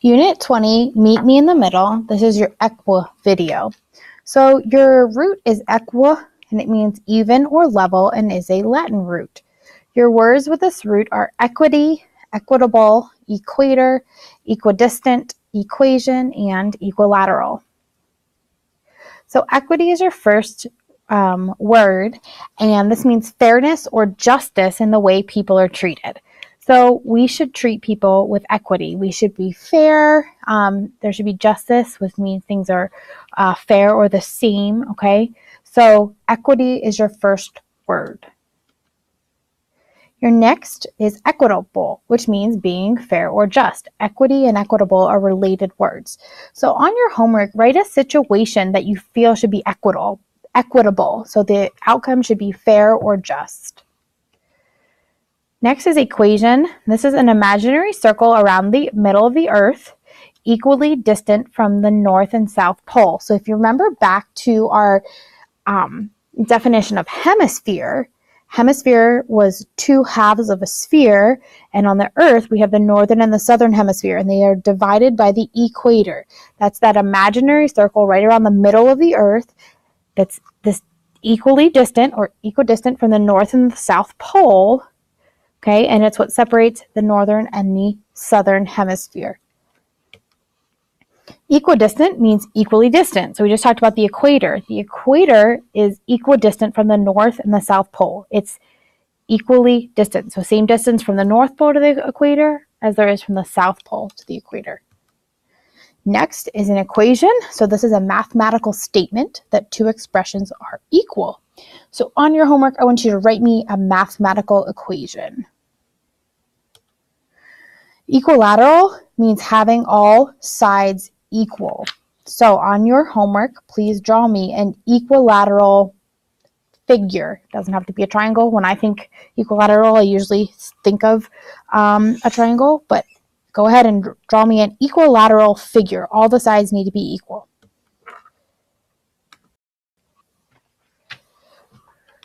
Unit 20, meet me in the middle. This is your equa video. So your root is equa, and it means even or level, and is a Latin root. Your words with this root are equity, equitable, equator, equidistant, equation, and equilateral. So equity is your first word, and this means fairness or justice in the way people are treated. So we should treat people with equity. We should be fair. There should be justice, which means things are fair or the same, okay? So equity is your first word. Your next is equitable, which means being fair or just. Equity and equitable are related words. So on your homework, write a situation that you feel should be equitable. So the outcome should be fair or just. Next is equation. This is an imaginary circle around the middle of the earth, equally distant from the North and South Pole. So if you remember back to our definition of hemisphere, hemisphere was two halves of a sphere, and on the earth we have the northern and the southern hemisphere, and they are divided by the equator. That's that imaginary circle right around the middle of the earth that's this equally distant or equidistant from the North and the South Pole. Okay, and it's what separates the northern and the southern hemisphere. Equidistant means equally distant. So we just talked about the equator. The equator is equidistant from the North and the South Pole. It's equally distant. So same distance from the North Pole to the equator as there is from the South Pole to the equator. Next is an equation. So this is a mathematical statement that two expressions are equal. So on your homework, I want you to write me a mathematical equation. Equilateral means having all sides equal. So on your homework, please draw me an equilateral figure. It doesn't have to be a triangle. When I think equilateral, I usually think of a triangle, but go ahead and draw me an equilateral figure. All the sides need to be equal.